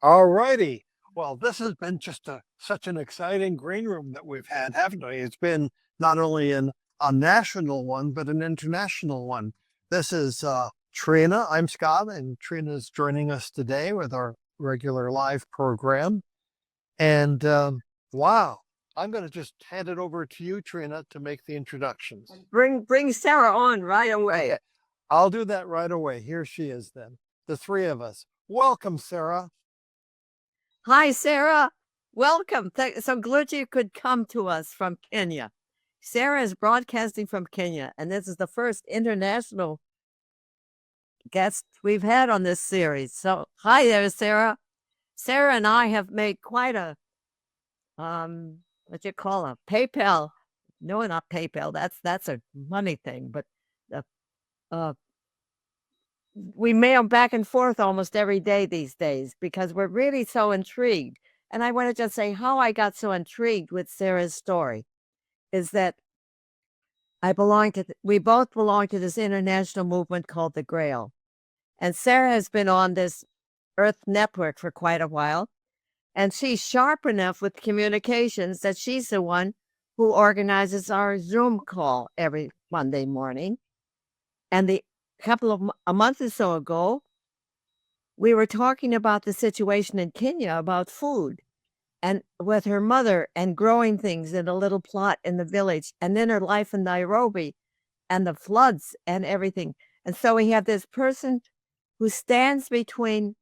All righty. Well, this has been just such an exciting green room that we've had, haven't we? It's been not only a national one, but an international one. This is Trina. I'm Scott, and Trina's joining us today with our regular live program. And wow, I'm going to just hand it over to you, Trina, to make the introductions. Bring Sarah on right away. Okay, I'll do that right away. Here she is then. The three of us. Welcome, Sarah. Hi, Sarah. Welcome. So glad you could come to us from Kenya. Sarah is broadcasting from Kenya, and this is the first international guest we've had on this series. So, hi there, Sarah. Sarah and I have made quite a what you call a PayPal. No, not PayPal. That's a money thing, but uh, we mail back and forth almost every day these days because we're really so intrigued. And I want to just say how I got so intrigued with Sarah's story is that we both belong to this international movement called the Grail. And Sarah has been on this Earth network for quite a while. And she's sharp enough with communications that she's the one who organizes our Zoom call every Monday morning. And a month or so ago, we were talking about the situation in Kenya about food and with her mother and growing things in a little plot in the village, and then her life in Nairobi and the floods and everything. And so we have this person who stands between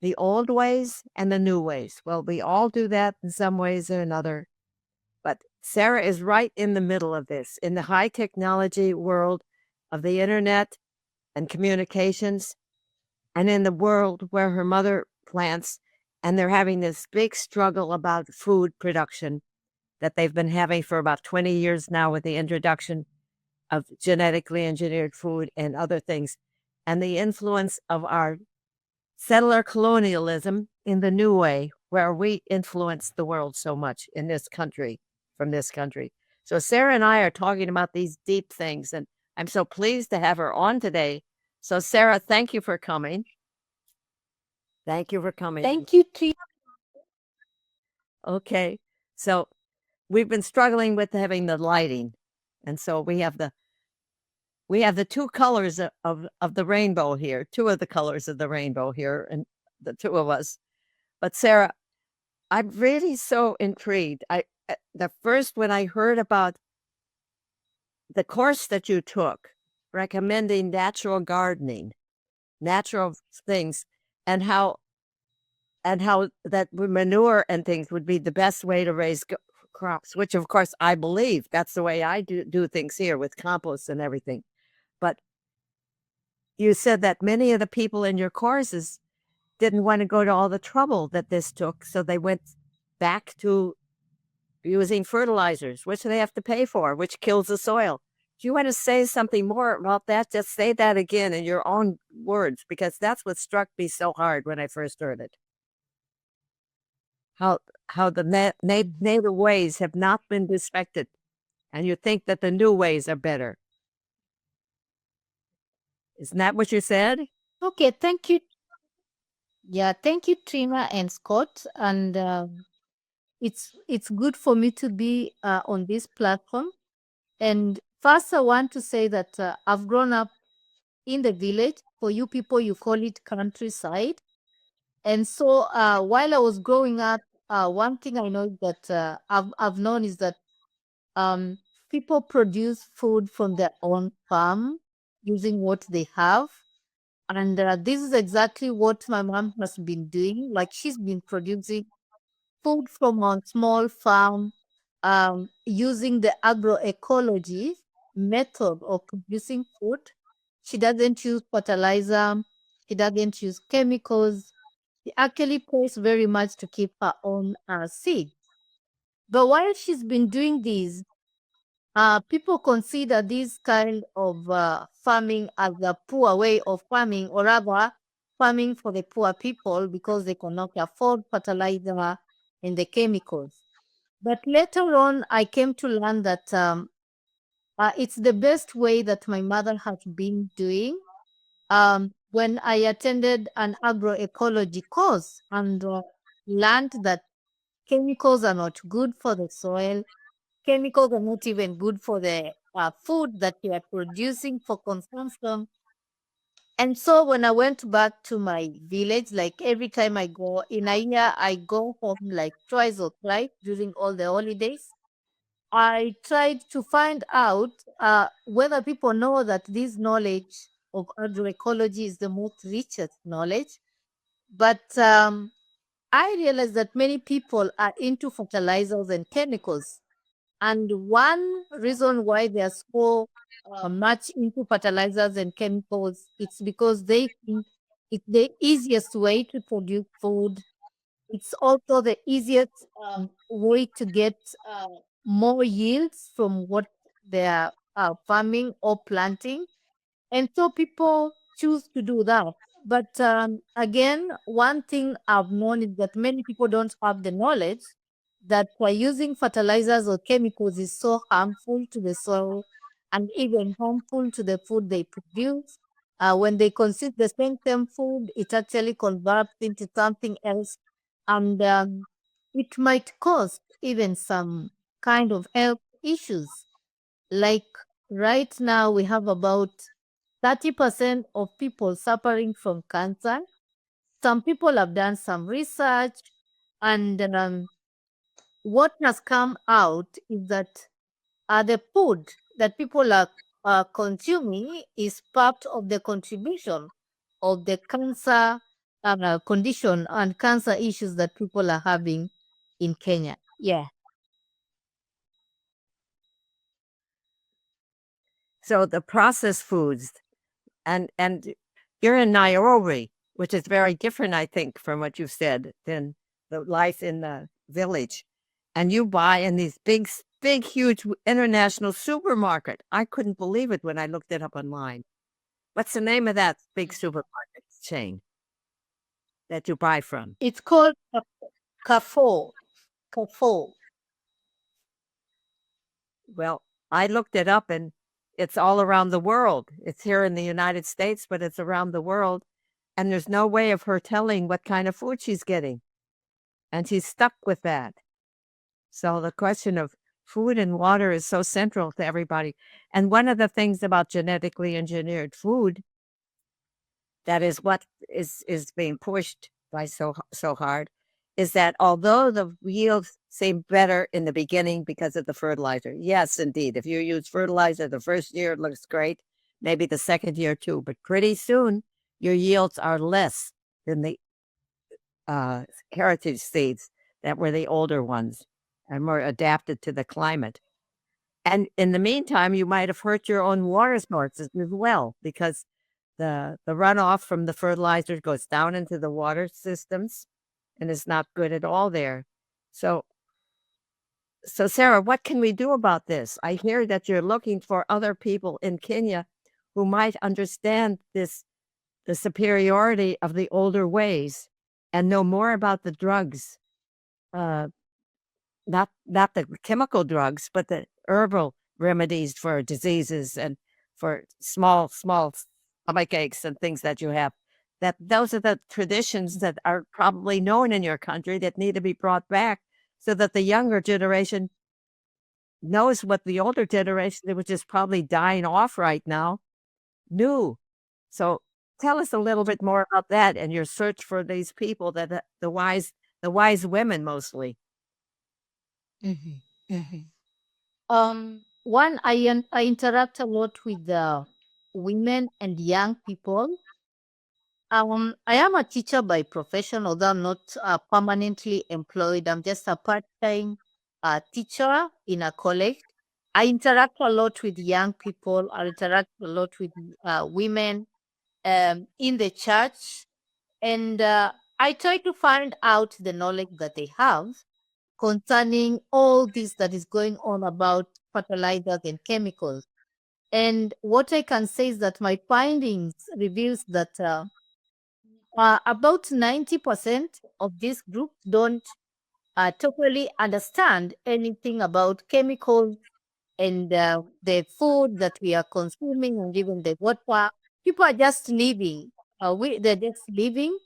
the old ways and the new ways. Well, we all do that in some ways or another. But Sarah is right in the middle of this, in the high technology world of the internet and communications, and in the world where her mother plants, and they're having this big struggle about food production that they've been having for about 20 years now with the introduction of genetically engineered food and other things, and the influence of our settler colonialism in the new way, where we influence the world so much in this country, from this country. So Sarah and I are talking about these deep things, and I'm so pleased to have her on today. So Sarah, thank you for coming. Thank you for coming. Thank you, Trina. Okay. So we've been struggling with having the lighting. And so we have the two colors of the rainbow here, two of the colors of the rainbow here, and the two of us. But Sarah, I'm really so intrigued. The first when I heard about the course that you took recommending natural gardening, natural things, and how that manure and things would be the best way to raise crops, which of course I believe that's the way I do things here with compost and everything. But you said that many of the people in your courses didn't want to go to all the trouble that this took, so they went back to using fertilizers, which they have to pay for, which kills the soil. Do you want to say something more about that? Just say that again in your own words, because that's what struck me so hard when I first heard it. How the native ways have not been respected, and you think that the new ways are better. Isn't that what you said? Okay, thank you. Yeah, thank you, Trina and Scott. And it's good for me to be on this platform. And first, I want to say that I've grown up in the village. For you people, you call it countryside. And so while I was growing up, one thing I know that I've known is that people produce food from their own farm using what they have. And this is exactly what my mom has been doing. Like she's been producing food from a small farm using the agroecology method of producing food. She doesn't use fertilizer. She doesn't use chemicals. She actually pays very much to keep her own seed. But while she's been doing this, people consider this kind of farming as a poor way of farming, or rather, farming for the poor people because they cannot afford fertilizer and the chemicals. But later on, I came to learn that it's the best way that my mother has been doing. when I attended an agroecology course and learned that chemicals are not good for the soil. Chemicals are not even good for the food that you are producing for consumption. And so when I went back to my village, like every time I go in a year, I go home like twice or thrice during all the holidays. I tried to find out whether people know that this knowledge of agroecology is the most richest knowledge. But I realized that many people are into fertilizers and chemicals. And one reason why they are so much into fertilizers and chemicals, it's because they think it's the easiest way to produce food. It's also the easiest way to get more yields from what they are farming or planting. And so people choose to do that. But again, one thing I've known is that many people don't have the knowledge that by using fertilizers or chemicals is so harmful to the soil and even harmful to the food they produce. When they consume the same food, it actually converts into something else, and it might cause even some kind of health issues. Like right now, we have about 30% of people suffering from cancer. Some people have done some research, and what has come out is that the food that people are consuming is part of the contribution of the cancer condition and cancer issues that people are having in Kenya. Yeah. So the processed foods, and you're in Nairobi, which is very different, I think, from what you said than the life in the village. And you buy in these big, huge international supermarket. I couldn't believe it when I looked it up online. What's the name of that big supermarket chain that you buy from? It's called Carrefour. Carrefour. Well, I looked it up and it's all around the world. It's here in the United States, but it's around the world. And there's no way of her telling what kind of food she's getting. And she's stuck with that. So the question of food and water is so central to everybody. And one of the things about genetically engineered food that is what is being pushed by so hard is that although the yields seem better in the beginning because of the fertilizer, yes, indeed, if you use fertilizer the first year, it looks great, maybe the second year too, but pretty soon your yields are less than the heritage seeds that were the older ones and more adapted to the climate. And in the meantime, you might have hurt your own water sources as well because the runoff from the fertilizer goes down into the water systems and is not good at all there. So so Sarah, what can we do about this? I hear that you're looking for other people in Kenya who might understand the superiority of the older ways and know more about the drugs, uh, not the chemical drugs, but the herbal remedies for diseases and for small stomach aches and things that you have. That those are the traditions that are probably known in your country that need to be brought back so that the younger generation knows what the older generation, which is probably dying off right now, knew. So tell us a little bit more about that and your search for these people that the wise women mostly. Mhm, mhm. One, I interact a lot with the women and young people. I am a teacher by profession, although I'm not permanently employed. I'm just a part-time teacher in a college. I interact a lot with young people. I interact a lot with women in the church, and I try to find out the knowledge that they have concerning all this that is going on about fertilizers and chemicals. And what I can say is that my findings reveals that about 90% of this group don't totally understand anything about chemicals and the food that we are consuming and even the water. People are just living. they're just living.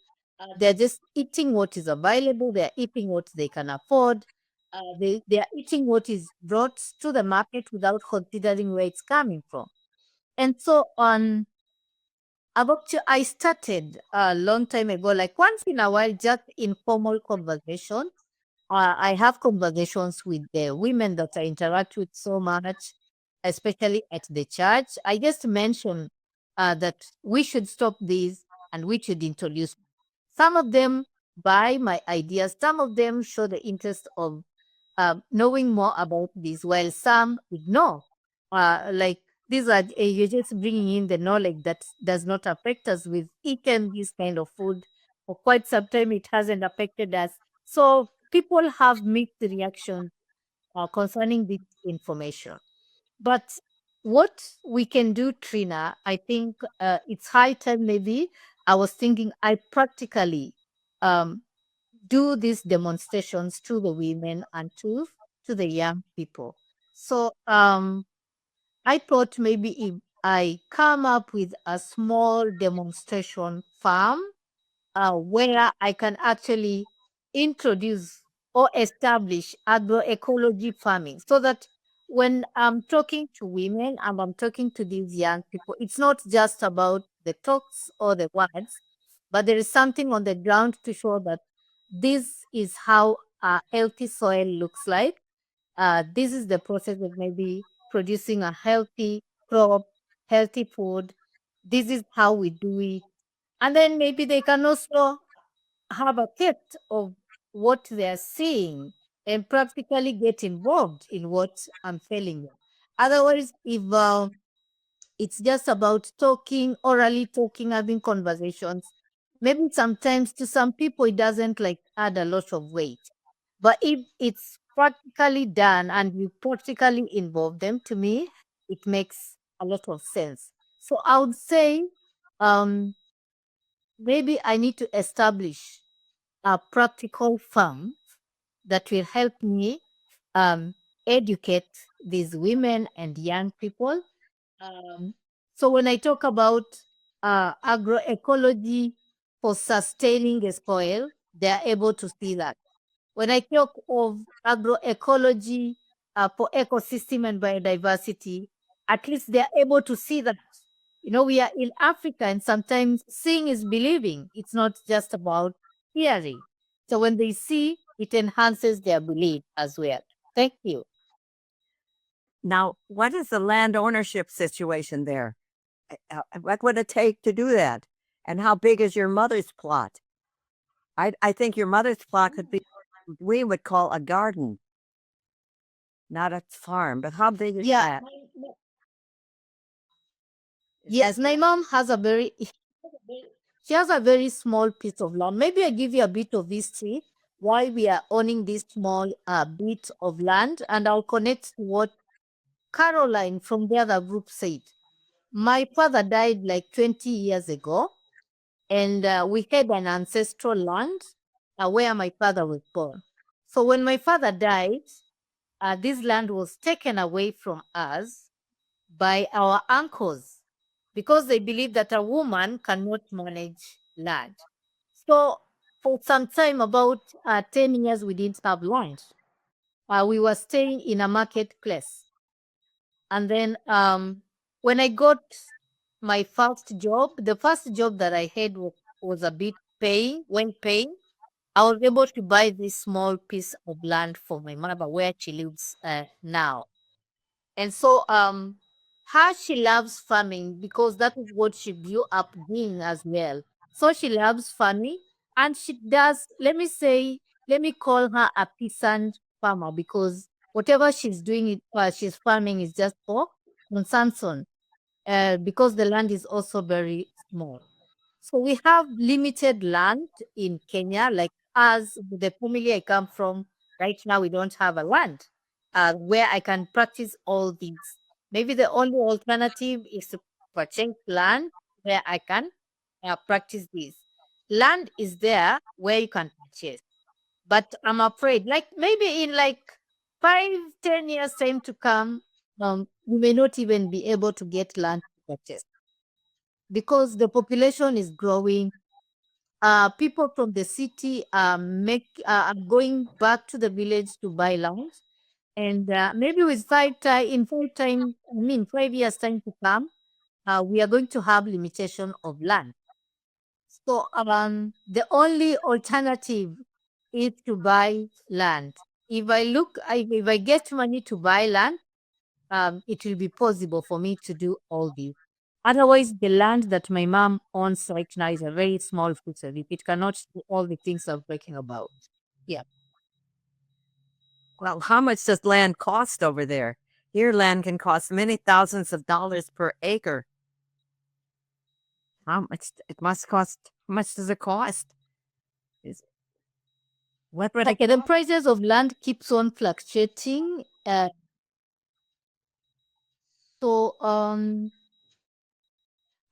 They're just eating what is available. They're eating what they can afford. They are eating what is brought to the market without considering where it's coming from. And so on, I started a long time ago, like once in a while, just informal conversation. I have conversations with the women that I interact with so much, especially at the church. I just mention that we should stop this and we should introduce. Some of them buy my ideas. Some of them show the interest of knowing more about this, while some ignore. Like these are you're just bringing in the knowledge that does not affect us. We've eaten this kind of food for quite some time. It hasn't affected us. So people have mixed reaction concerning this information. But what we can do, Trina, I think it's high time maybe. I was thinking I practically um, do these demonstrations to the women and to the young people. So I thought maybe if I come up with a small demonstration farm where I can actually introduce or establish agroecology farming so that when I'm talking to women and I'm talking to these young people, it's not just about the talks or the words, but there is something on the ground to show that this is how a healthy soil looks like. This is the process of maybe producing a healthy crop, healthy food. This is how we do it. And then maybe they can also have a taste of what they're seeing and practically get involved in what I'm telling them. Otherwise, if it's just about talking, orally talking, having conversations, maybe sometimes to some people it doesn't like add a lot of weight. But if it's practically done and you practically involve them, to me, it makes a lot of sense. So I would say um, maybe I need to establish a practical farm that will help me um, educate these women and young people. Um, so when I talk about agroecology for sustaining the soil, they are able to see that. When I talk of agroecology for ecosystem and biodiversity, at least they are able to see that. You know, we are in Africa and sometimes seeing is believing. It's not just about hearing. So when they see, it enhances their belief as well. Thank you. Now, what is the land ownership situation there? What would it take to do that? And how big is your mother's plot? I think your mother's plot could be what we would call a garden, not a farm. But how big is Yeah. that? Yes, my mom has a very she has a very small piece of land. Maybe I give you a bit of history why we are owning this small bit of land, and I'll connect to what Caroline from the other group said. My father died like 20 years ago, and we had an ancestral land where my father was born. So when my father died, this land was taken away from us by our uncles because they believe that a woman cannot manage land. So for some time, about 10 years, we didn't have land. We were staying in a marketplace. And then when I got my first job, the first job that I had was a bit paying. When paying, I was able to buy this small piece of land for my mother where she lives now. And so her she loves farming because that is what she grew up doing as well. So she loves farming and she does, let me call her a peasant farmer because whatever she's doing, she's farming is just for consumption because the land is also very small. So we have limited land in Kenya, like as the family I come from, right now we don't have a land where I can practice all these. Maybe the only alternative is to purchase land where I can practice this. Land is there where you can purchase, but I'm afraid, like maybe in like 5, 10 years time to come, we may not even be able to get land to purchase. because the population is growing. People from the city are going back to the village to buy land, and maybe with 5 years time to come, we are going to have limitation of land. So the only alternative is to buy land. If I get money to buy land, it will be possible for me to do all this. Otherwise, the land that my mom owns right now is a very small piece of it. It cannot do all the things I'm talking about. Yeah. Well, how much does land cost over there? Here, land can cost many thousands of dollars per acre. How much it must cost? How much does it cost? Is what would I? Okay, the prices of land keeps on fluctuating. So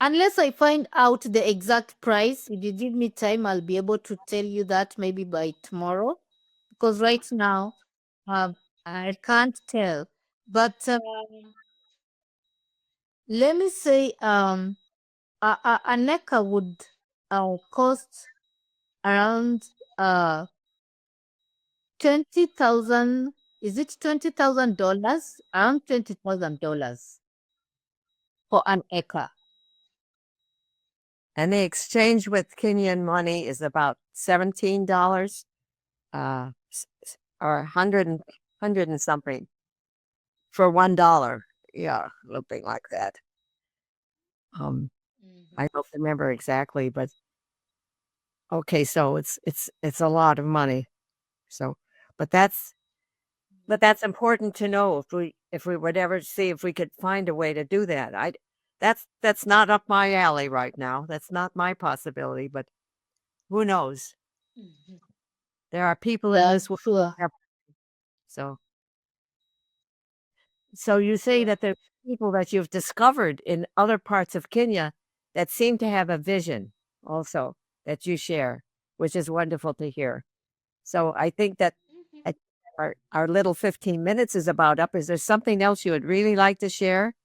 unless I find out the exact price, if you give me time, I'll be able to tell you that maybe by tomorrow. Because right now, I can't tell. But let me say, an acre would cost around 20,000. Is it $20,000? Around $20,000 for an acre. And the exchange with Kenyan money is about $17, or 100 and something for $1. Yeah, something like that. I don't remember exactly, but okay, so it's a lot of money. So, but that's important to know if we would ever see if we could find a way to do that. That's not up my alley right now. That's not my possibility, but who knows? There are people in Yeah, this world. sure. So so you say that there are people that you've discovered in other parts of Kenya that seem to have a vision also that you share, which is wonderful to hear. So I think that I- our little 15 minutes is about up. Is there something else you would really like to share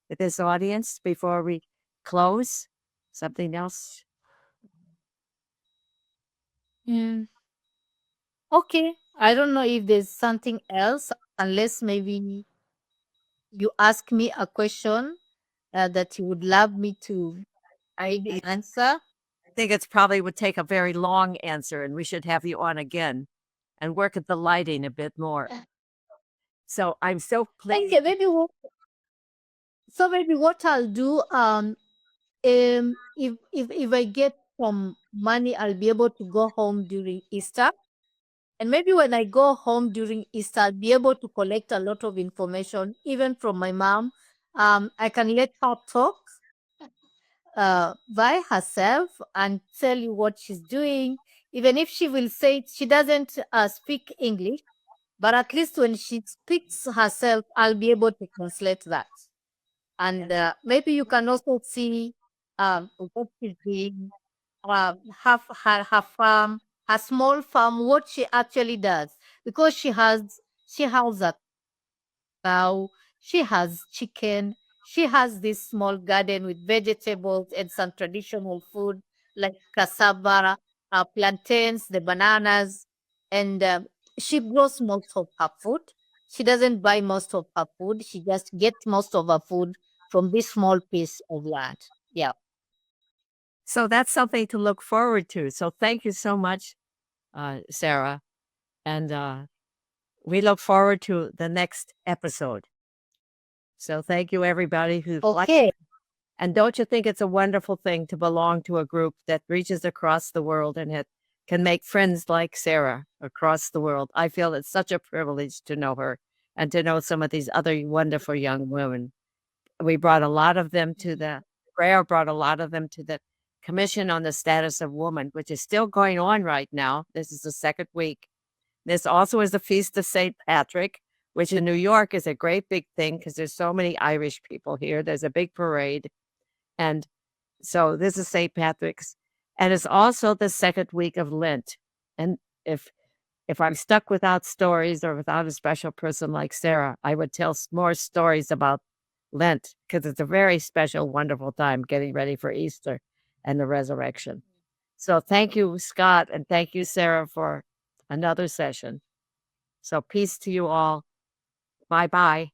with this audience before we close? Something else? Mm. Okay. I don't know if there's something else, unless maybe you ask me a question that you would love me to answer. I think it's probably would take a very long answer, and we should have you on again and work at the lighting a bit more. So I'm so pleased. Okay, maybe what I'll do, if I get some money, I'll be able to go home during Easter. And maybe when I go home during Easter, I'll be able to collect a lot of information, even from my mom. I can let her talk by herself and tell you what she's doing, even if she will say she doesn't speak English. But at least when she speaks herself, I'll be able to translate that. And maybe you can also see what she's doing, her farm, her small farm, what she actually does, because she has a cow, she has chicken, she has this small garden with vegetables and some traditional food like cassava, plantains, the bananas, and she grows most of her food. She doesn't buy most of her food. She just gets most of her food from this small piece of land. Yeah. So that's something to look forward to. So thank you so much, Sarah. And we look forward to the next episode. So thank you, everybody who liked. Okay. And don't you think it's a wonderful thing to belong to a group that reaches across the world and can make friends like Sarah across the world? I feel it's such a privilege to know her and to know some of these other wonderful young women. We brought a lot of them to Grail brought a lot of them to the Commission on the Status of Woman, which is still going on right now. This is the second week. This also is the Feast of St. Patrick, which in New York is a great big thing because there's so many Irish people here. There's a big parade. And so this is St. Patrick's. And it's also the second week of Lent. And if I'm stuck without stories or without a special person like Sarah, I would tell more stories about Lent, because it's a very special, wonderful time getting ready for Easter and the resurrection. So thank you, Scott, and thank you, Sarah, for another session. So peace to you all. Bye-bye.